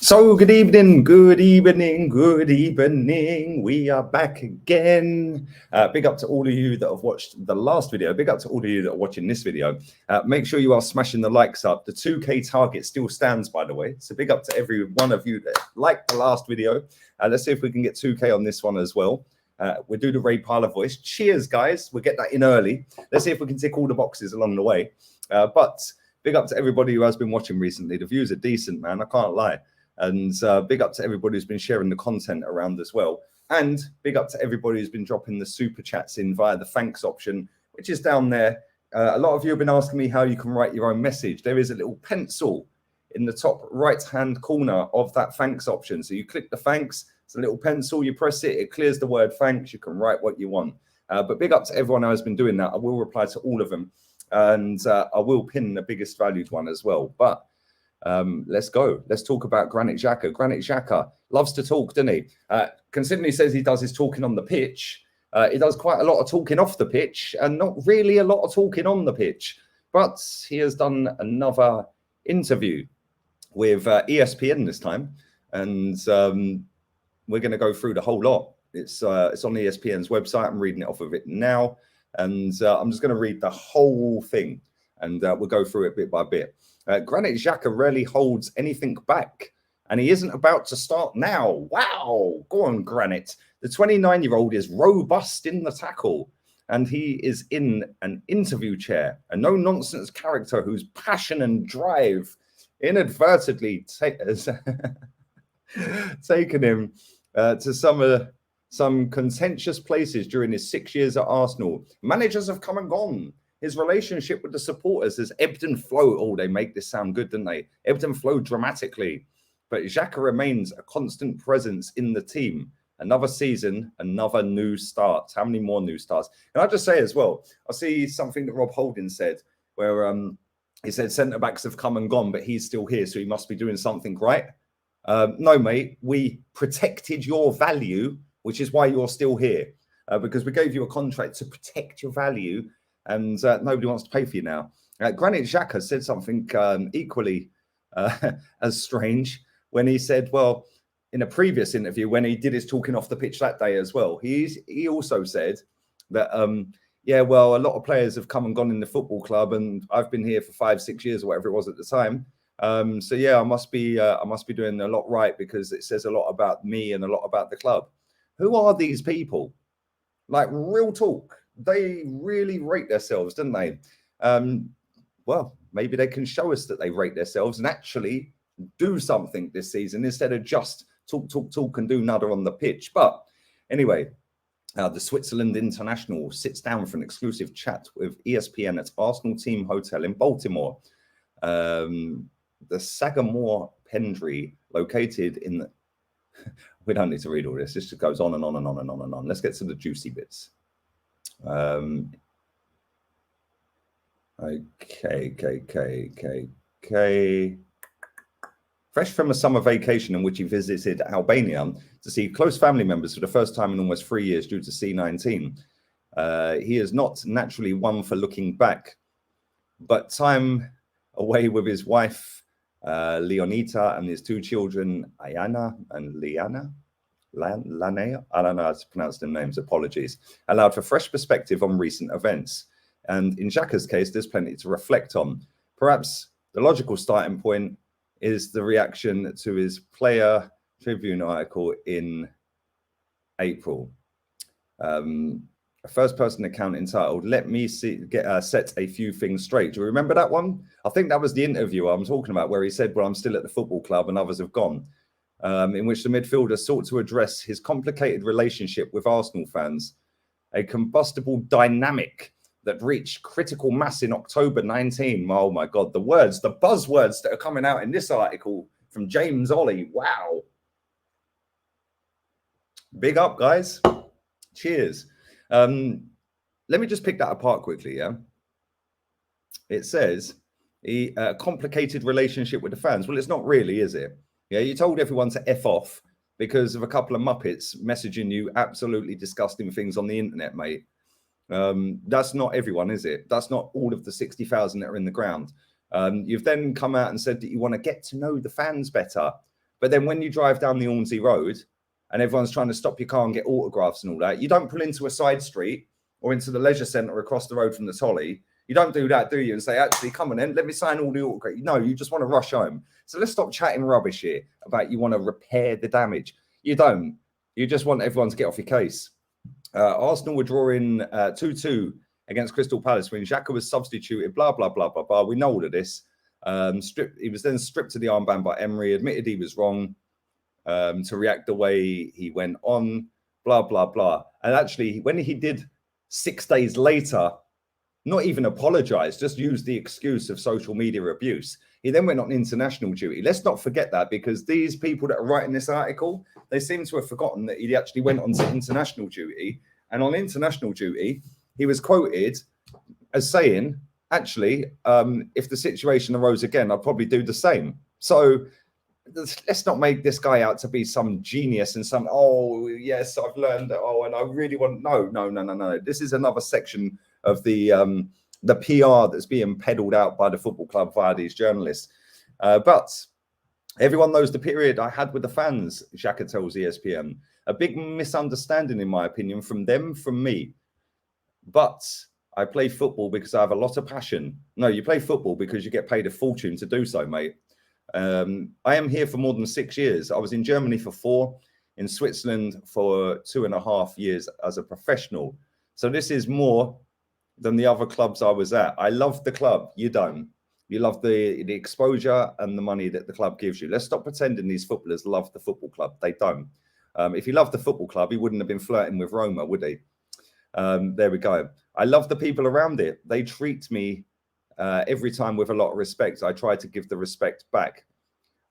So good evening, good evening, good evening. We are back again. Big up to all of you that have watched the last video. Big up to all of you that are watching this video. Make sure you are smashing the likes up. The 2K target still stands, by the way. So big up to every one of you that liked the last video. Let's see if we can get 2K on this one as well. We'll do the Ray Parler voice. Cheers, guys. We'll get that in early. Let's see if we can tick all the boxes along the way. But big up to everybody who has been watching recently. The views are decent, man. I can't lie. And big up to everybody who's been sharing the content around as well. And big up to everybody who's been dropping the super chats in via the thanks option, which is down there. A lot of you have been asking me how you can write your own message. There is a little pencil in the top right-hand corner of that thanks option. So you click the thanks, it's a little pencil, you press it, it clears the word thanks. You can write what you want. But big up to everyone who has been doing that. I will reply to all of them. And I will pin the biggest valued one as well. But let's go. Let's talk about Granit Xhaka. Granit Xhaka loves to talk, doesn't he? Considering he says he does his talking on the pitch, he does quite a lot of talking off the pitch and not really a lot of talking on the pitch. But he has done another interview with ESPN this time, and we're going to go through the whole lot. It's on ESPN's website. I'm reading it off of it now, and I'm just going to read the whole thing, and we'll go through it bit by bit. Granit Xhaka rarely holds anything back, and he isn't about to start now. Wow, go on, Granit. The 29-year-old is robust in the tackle, and he is in an interview chair, a no-nonsense character whose passion and drive inadvertently has taken him to some contentious places during his 6 years at Arsenal. Managers have come and gone. His relationship with the supporters has ebbed and flowed. Oh, they make this sound good, don't they? Ebbed and flowed dramatically. But Xhaka remains a constant presence in the team. Another season, another new start. How many more new starts? And I just say as well, I see something that Rob Holding said, where he said centre-backs have come and gone, but he's still here, so he must be doing something right. No, mate, we protected your value, which is why you're still here. Because we gave you a contract to protect your value, and nobody wants to pay for you now. Granit Xhaka said something equally as strange when he said, well, in a previous interview, when he did his talking off the pitch that day as well, he also said that, yeah, well, a lot of players have come and gone in the football club, and I've been here for 5-6 years or whatever it was at the time. So yeah, I must be doing a lot right, because it says a lot about me and a lot about the club. Who are these people? Like, real talk. They really rate themselves, don't they? Well, maybe they can show us that they rate themselves and actually do something this season instead of just talk and do nada on the pitch. But anyway, the Switzerland international sits down for an exclusive chat with ESPN at Arsenal Team Hotel in Baltimore. The Sagamore Pendry, located in the... We don't need to read all this. This just goes on and on and on and on and on. Let's get to the juicy bits. Okay. Fresh from a summer vacation in which he visited Albania to see close family members for the first time in almost 3 years due to C-19. He is not naturally one for looking back, but time away with his wife, Leonita, and his two children, Ayana and Liana. Lanea, I don't know how to pronounce their names, apologies, allowed for fresh perspective on recent events. And in Xhaka's case, there's plenty to reflect on. Perhaps the logical starting point is the reaction to his Player Tribune article in April. A first-person account entitled, "Let me set a few things straight." Do you remember that one? I think that was the interview I'm talking about, where he said, well, I'm still at the football club and others have gone. In which the midfielder sought to address his complicated relationship with Arsenal fans, a combustible dynamic that reached critical mass in October 19. Oh my God, the buzzwords that are coming out in this article from James Ollie. Wow. Big up, guys. Cheers. Let me just pick that apart quickly, yeah? It says, a complicated relationship with the fans. Well, it's not really, is it? Yeah, you told everyone to F off because of a couple of Muppets messaging you absolutely disgusting things on the internet, mate. That's not everyone, is it? That's not all of the 60,000 that are in the ground. You've then come out and said that you want to get to know the fans better. But then when you drive down the Hornsey Road and everyone's trying to stop your car and get autographs and all that, you don't pull into a side street or into the leisure centre across the road from the Tolly. You don't do that, do you? And say, actually, come on then, let me sign all the autographs. No, you just want to rush home. So let's stop chatting rubbish here about you want to repair the damage. You don't. You just want everyone to get off your case. Arsenal were drawing 2-2 against Crystal Palace when Xhaka was substituted, blah, blah, blah, blah, blah. We know all of this. He was then stripped to the armband by Emery, admitted he was wrong to react the way he went on, blah, blah, blah. And actually, when he did 6 days later, not even apologise, just used the excuse of social media abuse. He then went on international duty. Let's not forget that, because these people that are writing this article, they seem to have forgotten that he actually went on to international duty. And on international duty, he was quoted as saying, actually, if the situation arose again, I'd probably do the same. So let's not make this guy out to be some genius and some, oh, yes, I've learned that. Oh, and I really want, no. This is another section of the PR that's being peddled out by the football club via these journalists. But everyone knows the period I had with the fans, Xhaka tells ESPN. A big misunderstanding, in my opinion, from them, from me. But I play football because I have a lot of passion. No, you play football because you get paid a fortune to do so, mate. I am here for more than 6 years. I was in Germany for 4, in Switzerland for 2.5 years as a professional. So this is more than the other clubs I was at. I love the club. You don't. You love the exposure and the money that the club gives you. Let's stop pretending these footballers love the football club. They don't. If he loved the football club, he wouldn't have been flirting with Roma, would he? There we go. I love the people around it. They treat me every time with a lot of respect. I try to give the respect back.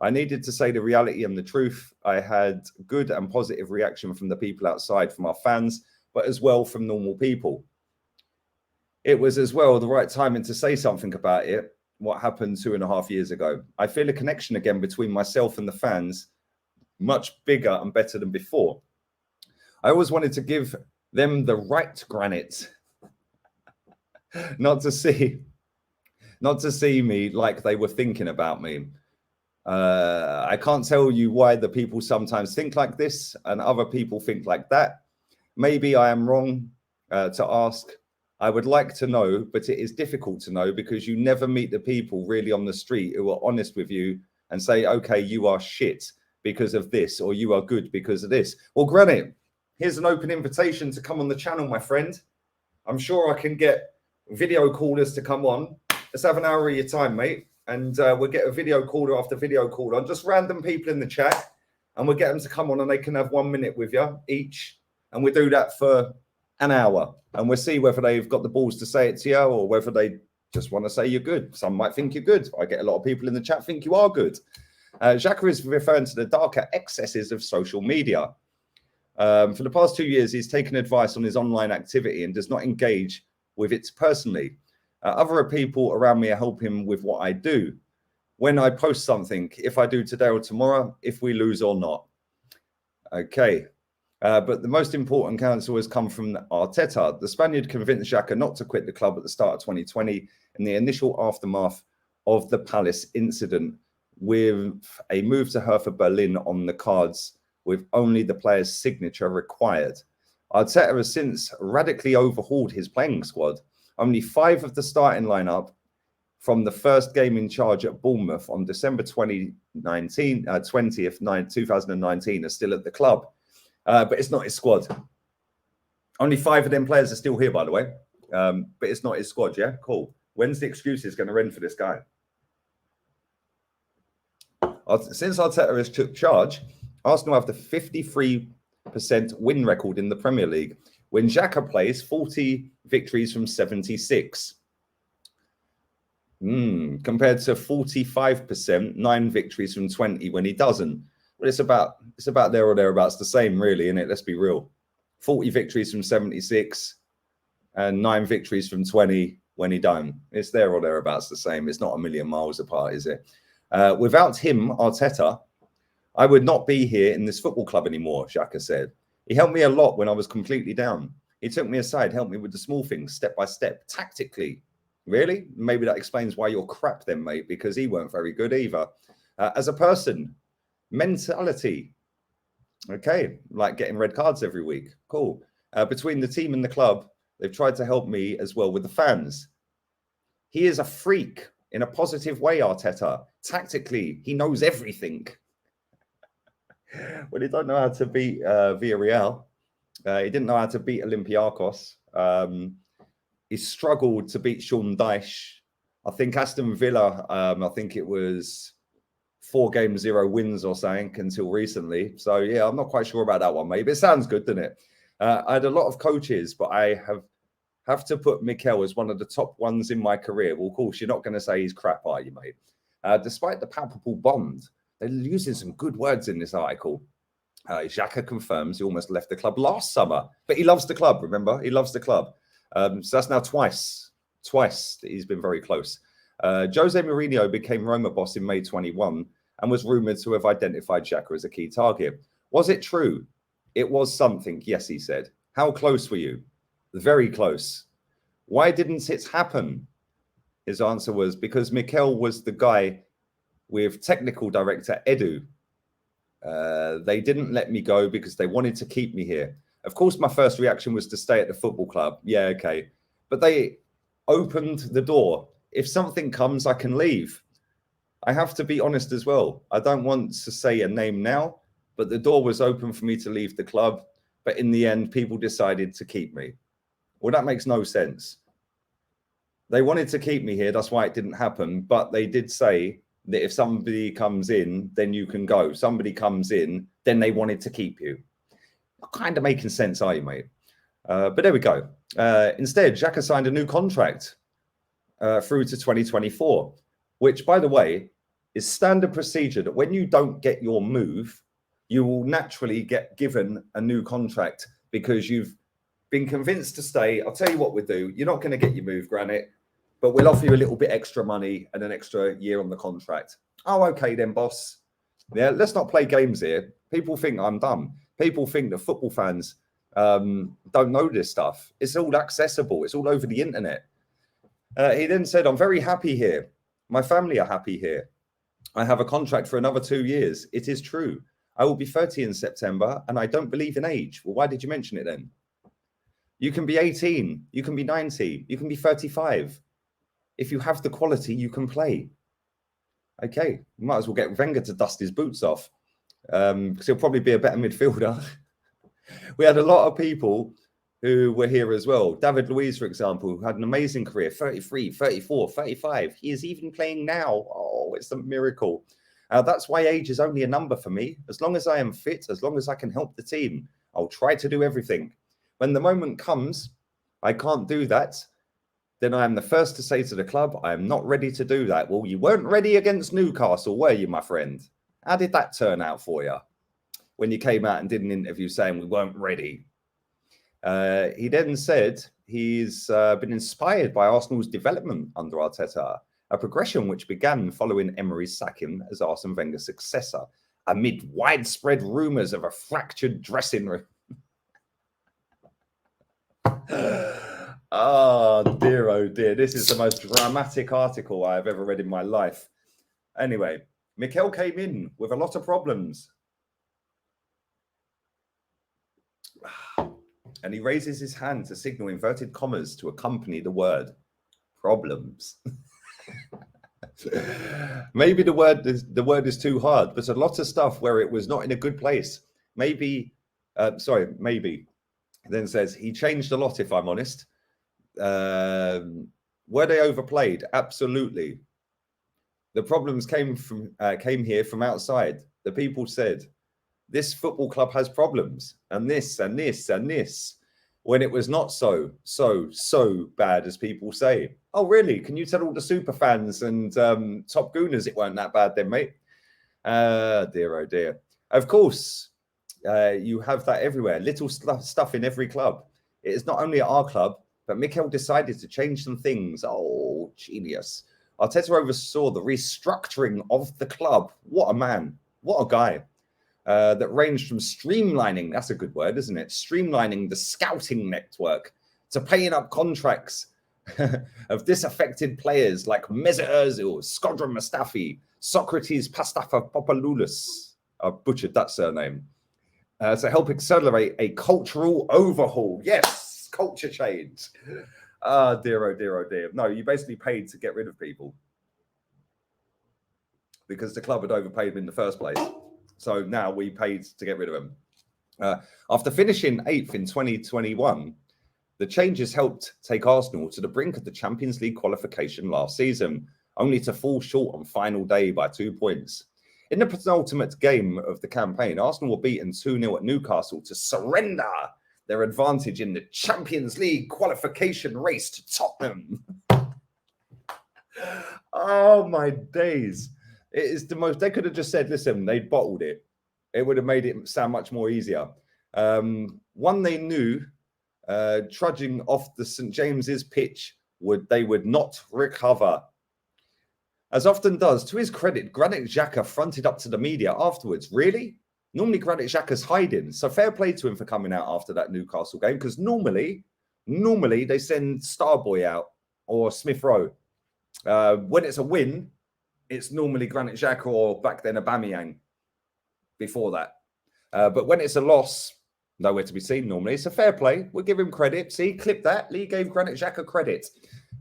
I needed to say the reality and the truth. I had good and positive reaction from the people outside, from our fans, but as well from normal people. It was as well the right timing to say something about it, what happened 2.5 years ago. I feel a connection again between myself and the fans, much bigger and better than before. I always wanted to give them the right granite, not to see me like they were thinking about me. I can't tell you why the people sometimes think like this and other people think like that. Maybe I am wrong to ask. I would like to know, but it is difficult to know because you never meet the people really on the street who are honest with you and say, okay, you are shit because of this, or you are good because of this. Well, Granite, here's an open invitation to come on the channel, my friend. I'm sure I can get video callers to come on. Let's have an hour of your time, mate. And we'll get a video caller after video caller on, just random people in the chat. And we'll get them to come on and they can have 1 minute with you each. And we'll do that for an hour. And we'll see whether they've got the balls to say it to you or whether they just want to say you're good. Some might think you're good. I get a lot of people in the chat think you are good. Xhaka is referring to the darker excesses of social media. For the past 2 years, he's taken advice on his online activity and does not engage with it personally. Other people around me are helping with what I do. When I post something, if I do today or tomorrow, if we lose or not. Okay. But the most important counsel has come from Arteta. The Spaniard convinced Xhaka not to quit the club at the start of 2020 in the initial aftermath of the Palace incident, with a move to Hertha Berlin on the cards with only the player's signature required. Arteta has since radically overhauled his playing squad. Only 5 of the starting lineup from the first game in charge at Bournemouth on December 20th, 2019 are still at the club. But it's not his squad. Only 5 of them players are still here, by the way. But it's not his squad, yeah? Cool. When's the excuses going to end for this guy? Since Arteta has took charge, Arsenal have the 53% win record in the Premier League. When Xhaka plays, 40 victories from 76. Compared to 45%, 9 victories from 20 when he doesn't. But it's about there or thereabouts the same, really, isn't it? Let's be real. 40 victories from 76 and 9 victories from 20 when he don't. It's there or thereabouts the same. It's not a million miles apart, is it? Without him, Arteta, I would not be here in this football club anymore, Xhaka said. He helped me a lot when I was completely down. He took me aside, helped me with the small things, step by step, tactically. Really? Maybe that explains why you're crap then, mate, because he weren't very good either. As a person, Mentality. Okay, like getting red cards every week. Cool. Between the team and the club, they've tried to help me as well with the fans. He is a freak in a positive way, Arteta. Tactically, he knows everything. Well, he don't know how to beat Villarreal. He didn't know how to beat Olympiacos. He struggled to beat Sean Dyche. I think Aston Villa, I think it was 4 games, 0 wins or something until recently. So, yeah, I'm not quite sure about that one, mate. But it sounds good, doesn't it? I had a lot of coaches, but I have to put Mikel as one of the top ones in my career. Well, of course, you're not going to say he's crap, are you, mate? Despite the palpable bond, they're using some good words in this article. Xhaka confirms he almost left the club last summer, but he loves the club, remember? He loves the club. So that's now twice that he's been very close. Jose Mourinho became Roma boss in May 21 and was rumoured to have identified Xhaka as a key target. Was it true? It was something, yes, he said. How close were you? Very close. Why didn't it happen? His answer was because Mikel was the guy with technical director Edu. They didn't let me go because they wanted to keep me here. Of course, my first reaction was to stay at the football club. Yeah, okay. But they opened the door. If something comes, I can leave. I have to be honest as well. I don't want to say a name now, but the door was open for me to leave the club. But in the end, people decided to keep me. Well, that makes no sense. They wanted to keep me here. That's why it didn't happen. But they did say that if somebody comes in, then you can go. Somebody comes in, then they wanted to keep you. Not kind of making sense, are you, mate? But there we go. Instead, Xhaka signed a new contract through to 2024, which, by the way, is standard procedure that when you don't get your move, you will naturally get given a new contract because you've been convinced to stay. I'll tell you what we'll do. You're not going to get your move, Granite, but we'll offer you a little bit extra money and an extra year on the contract. Oh, okay then, boss. Yeah, let's not play games here. People think I'm dumb. People think that football fans don't know this stuff. It's all accessible. It's all over the internet. He then said, I'm very happy here. My family are happy here. I have a contract for another 2 years. It is true. I will be 30 in September, and I don't believe in age. Well, why did you mention it then? You can be 18. You can be 90. You can be 35. If you have the quality, you can play. Okay, might as well get Wenger to dust his boots off because he'll probably be a better midfielder. We had a lot of people who were here as well. David Luiz, for example, who had an amazing career, 33, 34, 35. He is even playing now. Oh, it's a miracle. That's why age is only a number for me. As long as I am fit, as long as I can help the team, I'll try to do everything. When the moment comes, I can't do that, then I am the first to say to the club, I am not ready to do that. Well, you weren't ready against Newcastle, were you, my friend? How did that turn out for you when you came out and did an interview saying we weren't ready? He then said he's been inspired by Arsenal's development under Arteta, a progression which began following Emery's sacking as Arsene Wenger's successor, amid widespread rumours of a fractured dressing room. Oh dear, this is the most dramatic article I've ever read in my life. Anyway, Mikel came in with a lot of problems. And he raises his hand to signal inverted commas to accompany the word problems. Maybe the word is too hard, but a lot of stuff where it was not in a good place. Maybe. Then says he changed a lot, if I'm honest. Were they overplayed? Absolutely. The problems came here from outside. The people said, this football club has problems, and this, and this, and this, when it was not so bad as people say. Oh, really? Can you tell all the super fans and top gooners it weren't that bad then, mate? Dear, oh dear. Of course, you have that everywhere. Little stuff in every club. It is not only at our club, but Mikel decided to change some things. Oh, genius. Arteta oversaw the restructuring of the club. What a man. What a guy. That ranged from streamlining, that's a good word, isn't it? Streamlining the scouting network to paying up contracts of disaffected players like Mesut Ozil, Skodran Mustafi, Socrates Pastafa Popouloulis. I butchered that surname. To help accelerate a cultural overhaul. Yes, culture change. Dear, oh dear, oh dear. No, you basically paid to get rid of people because the club had overpaid them in the first place. So now we paid to get rid of them. After finishing 8th in 2021, the changes helped take Arsenal to the brink of the Champions League qualification last season, only to fall short on final day by 2 points. In the penultimate game of the campaign, Arsenal were beaten 2-0 at Newcastle to surrender their advantage in the Champions League qualification race to Tottenham. Oh, my days. It is the most... They could have just said, listen, they bottled it. It would have made it sound much more easier. One they knew, trudging off the St. James's pitch, they would not recover. As often does, to his credit, Granit Xhaka fronted up to the media afterwards. Really? Normally Granit Xhaka's hiding. So fair play to him for coming out after that Newcastle game, because normally they send Starboy out or Smith Rowe. When it's a win, it's normally Granit Xhaka or back then Aubameyang before that. But when it's a loss, nowhere to be seen normally. So fair play. We'll give him credit. See, clip that. Lee gave Granit Xhaka credit.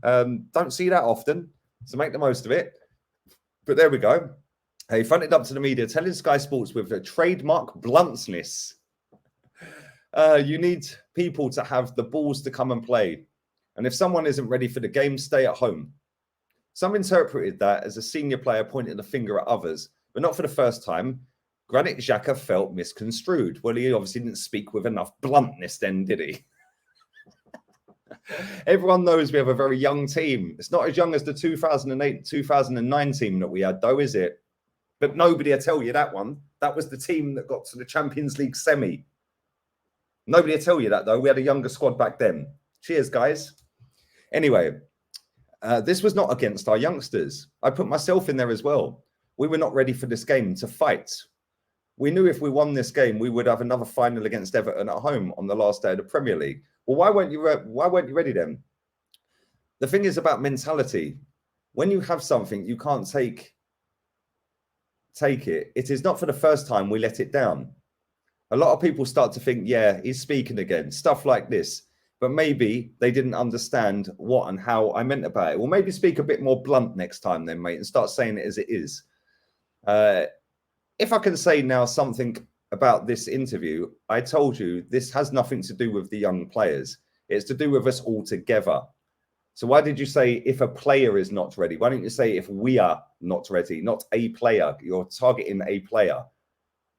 Don't see that often. So make the most of it. But there we go. He fronted up to the media, telling Sky Sports with a trademark bluntness. You need people to have the balls to come and play. And if someone isn't ready for the game, stay at home. Some interpreted that as a senior player pointing the finger at others, but not for the first time. Granit Xhaka felt misconstrued. Well, he obviously didn't speak with enough bluntness then, did he? Everyone knows we have a very young team. It's not as young as the 2008-2009 team that we had, though, is it? But nobody will tell you that one. That was the team that got to the Champions League semi. Nobody will tell you that, though. We had a younger squad back then. Cheers, guys. Anyway, this was not against our youngsters. I put myself in there as well. We were not ready for this game to fight. We knew if we won this game, we would have another final against Everton at home on the last day of the Premier League. Well, why weren't you ready then? The thing is about mentality. When you have something, you can't take it. It is not for the first time we let it down. A lot of people start to think, yeah, he's speaking again, stuff like this. But maybe they didn't understand what and how I meant about it. Well, maybe speak a bit more blunt next time then, mate, and start saying it as it is. If I can say now something about this interview, I told you this has nothing to do with the young players. It's to do with us all together. So why did you say if a player is not ready? Why don't you say if we are not ready, not a player? You're targeting a player.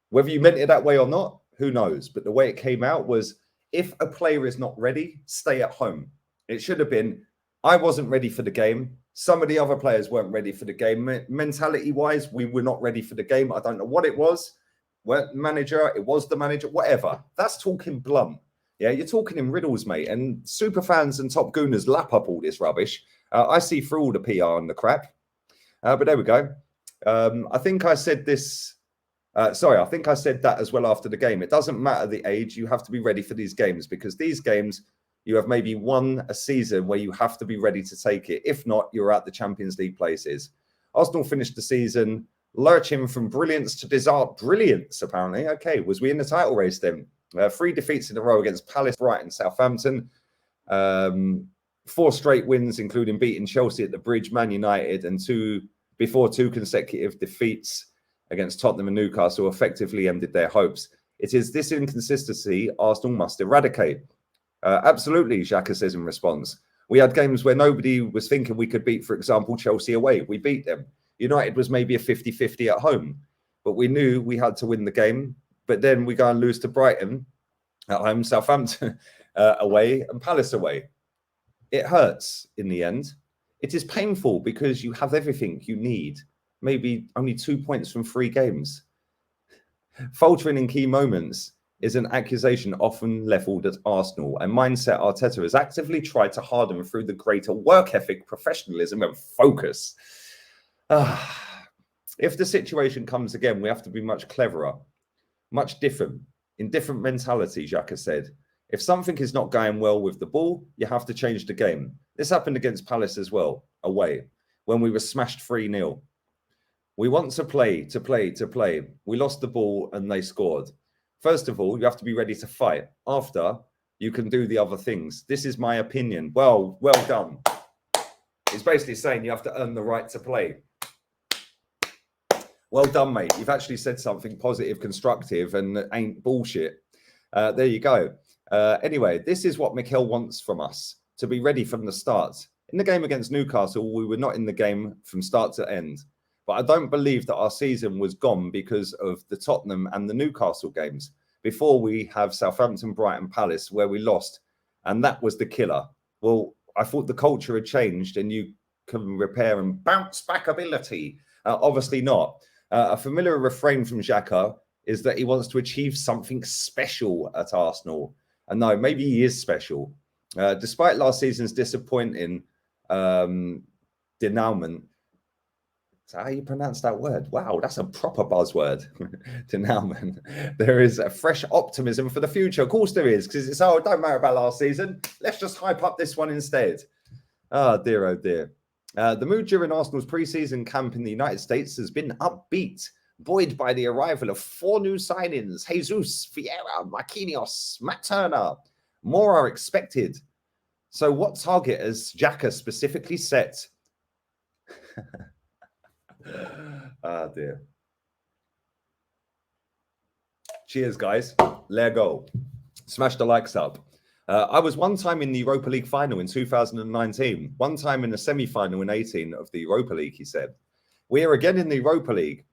Whether you meant it that way or not, who knows? But the way it came out was if a player is not ready, stay at home. It should have been, I wasn't ready for the game. Some of the other players weren't ready for the game. Mentality-wise, we were not ready for the game. I don't know what it was. Weren't the manager, it was the manager, whatever. That's talking blunt. Yeah, you're talking in riddles, mate. And super fans and top gooners lap up all this rubbish. I see through all the PR and the crap. But there we go. I think I said this. I think I said that as well after the game. It doesn't matter the age. You have to be ready for these games because these games, you have maybe won a season where you have to be ready to take it. If not, you're at the Champions League places. Arsenal finished the season lurching from brilliance to desired brilliance, apparently. Okay, was we in the title race then? 3 defeats in a row against Palace, Brighton, Southampton. 4 straight wins, including beating Chelsea at the Bridge, Man United, and 2 consecutive defeats against Tottenham and Newcastle effectively ended their hopes. It is this inconsistency Arsenal must eradicate. Absolutely, Xhaka says in response. We had games where nobody was thinking we could beat, for example, Chelsea away. We beat them. United was maybe a 50-50 at home, but we knew we had to win the game. But then we go and lose to Brighton at home, Southampton away, and Palace away. It hurts in the end. It is painful because you have everything you need. Maybe only 2 points from 3 games. Faltering in key moments is an accusation often levelled at Arsenal, and mindset Arteta has actively tried to harden through the greater work ethic, professionalism, and focus. If the situation comes again, we have to be much cleverer, much different, in different mentality, Xhaka said. If something is not going well with the ball, you have to change the game. This happened against Palace as well, away, when we were smashed 3-0. We want to play. We lost the ball and they scored. First of all, you have to be ready to fight. After, you can do the other things. This is my opinion. Well done. It's basically saying you have to earn the right to play. Well done, mate. You've actually said something positive, constructive, and ain't bullshit. There you go. Anyway, this is what Mikel wants from us, to be ready from the start. In the game against Newcastle, we were not in the game from start to end. But I don't believe that our season was gone because of the Tottenham and the Newcastle games. Before we have Southampton, Brighton, Palace, where we lost. And that was the killer. Well, I thought the culture had changed and you can repair and bounce back ability. Obviously not. A familiar refrain from Xhaka is that he wants to achieve something special at Arsenal. And no, maybe he is special. Despite last season's disappointing denouement. Is that how you pronounce that word? Wow, that's a proper buzzword. Denouement. There is a fresh optimism for the future. Of course there is, because it's, oh, it don't matter about last season. Let's just hype up this one instead. Oh, dear, oh, dear. The mood during Arsenal's pre-season camp in the United States has been upbeat, buoyed by the arrival of 4 new signings: Jesus, Vieira, Marquinhos, Matt Turner. More are expected. So what target has Xhaka specifically set? Ah, dear. Cheers, guys. Let go. Smash the likes up. I was one time in the Europa League final in 2019, one time in the semi-final in 18 of the Europa League, he said. We are again in the Europa League.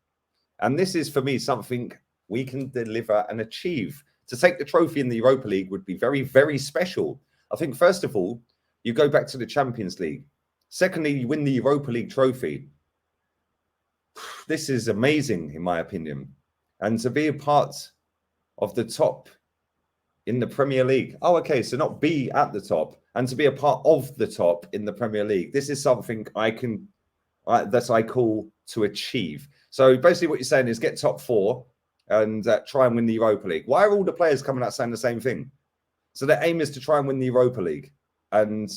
And this is, for me, something we can deliver and achieve. To take the trophy in the Europa League would be very, very special. I think, first of all, you go back to the Champions League. Secondly, you win the Europa League trophy. This is amazing, in my opinion. And to be a part of the top in the Premier League. Oh, okay, so not be at the top, and to be a part of the top in the Premier League. This is something that I call to achieve. So basically what you're saying is get top 4 and try and win the Europa League. Why are all the players coming out saying the same thing? So their aim is to try and win the Europa League and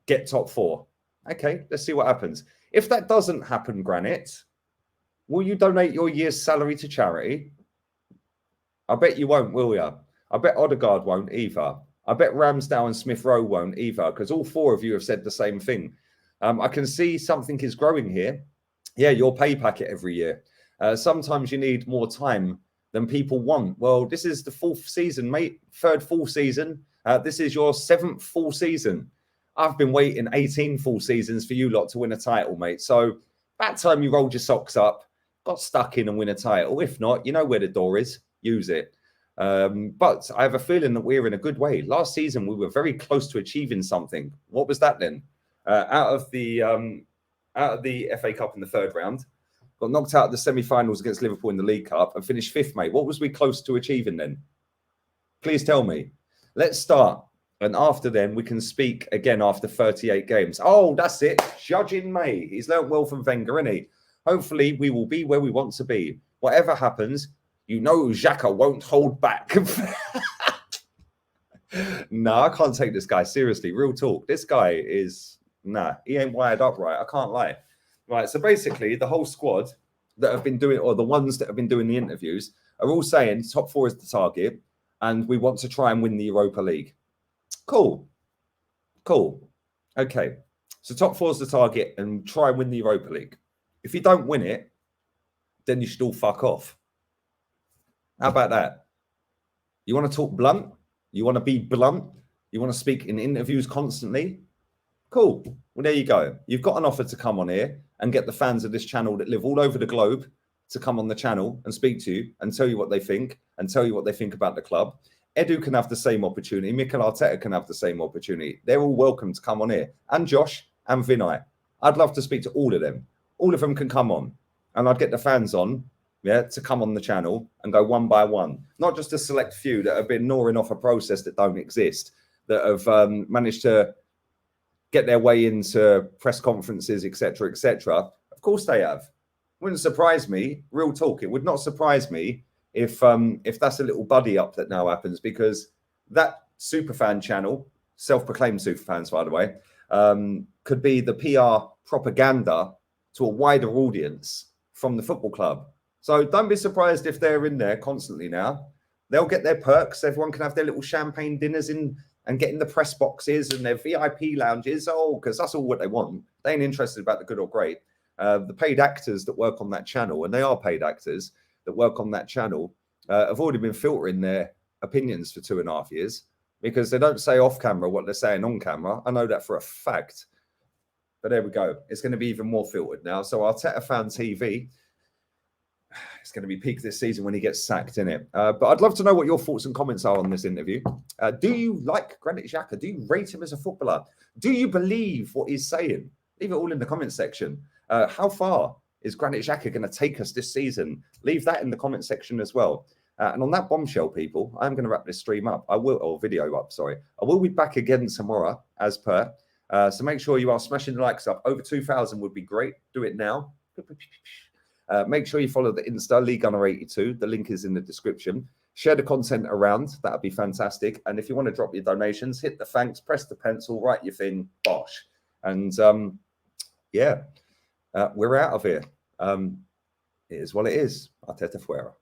get top 4. Okay, let's see what happens. If that doesn't happen, Granite, will you donate your year's salary to charity? I bet you won't, will you? I bet Odegaard won't either. I bet Ramsdale and Smith Rowe won't either, because all 4 of you have said the same thing. I can see something is growing here. Yeah, your pay packet every year. Sometimes you need more time than people want. Well, this is the 4th season, mate. 3rd full season. This is your 7th full season. I've been waiting 18 full seasons for you lot to win a title, mate. So that time you rolled your socks up, got stuck in and win a title. If not, you know where the door is. Use it. But I have a feeling that we're in a good way. Last season, we were very close to achieving something. What was that then? Out of the FA Cup in the 3rd round, got knocked out of the semi-finals against Liverpool in the League Cup and finished 5th, mate. What was we close to achieving then? Please tell me. Let's start. And after then, we can speak again after 38 games. Oh, that's it. Judging May. He's learnt well from Wenger, isn't he? Hopefully, we will be where we want to be. Whatever happens, you know Xhaka won't hold back. No, I can't take this guy seriously. Real talk. This guy is... Nah, he ain't wired up right. I can't lie. Right, so basically, the whole squad that have been doing, or the ones that have been doing the interviews, are all saying top 4 is the target, and we want to try and win the Europa League. Cool. Okay, so top 4 is the target, and try and win the Europa League. If you don't win it, then you should all fuck off. How about that? You want to talk blunt? You want to be blunt? You want to speak in interviews constantly? Cool. Well, there you go. You've got an offer to come on here and get the fans of this channel that live all over the globe to come on the channel and speak to you and tell you what they think and tell you what they think about the club. Edu can have the same opportunity. Mikel Arteta can have the same opportunity. They're all welcome to come on here. And Josh and Vinay. I'd love to speak to all of them. All of them can come on. And I'd get the fans on, to come on the channel and go one by one. Not just a select few that have been gnawing off a process that don't exist, that have managed to get their way into press conferences, etc., etc. Of course they have. Wouldn't surprise me. Real talk. It would not surprise me if that's a little buddy up that now happens, because that superfan channel, self-proclaimed superfans, by the way, could be the PR propaganda to a wider audience from the football club. So don't be surprised if they're in there constantly now. They'll get their perks. Everyone can have their little champagne dinners in and get in the press boxes and their VIP lounges. Oh, because that's all what they want. They ain't interested about the good or great. The paid actors that work on that channel, and they are paid actors that work on that channel, have already been filtering their opinions for 2.5 years because they don't say off camera what they're saying on camera. I know that for a fact. But there we go. It's going to be even more filtered now. So Arteta Fan TV, it's going to be peak this season when he gets sacked, in it. But I'd love to know what your thoughts and comments are on this interview. Do you like Granit Xhaka? Do you rate him as a footballer? Do you believe what he's saying? Leave it all in the comment section. How far is Granit Xhaka going to take us this season? Leave that in the comment section as well. And on that bombshell, people, I'm going to wrap this stream up. Or video up, sorry. I will be back again tomorrow, as per. So make sure you are smashing the likes up. Over 2,000 would be great. Do it now. Make sure you follow the Insta, LeeGunner82. The link is in the description. Share the content around. That would be fantastic. And if you want to drop your donations, hit the thanks, press the pencil, write your thing, bosh. And yeah, we're out of here. It is what it is. Arteta fuera.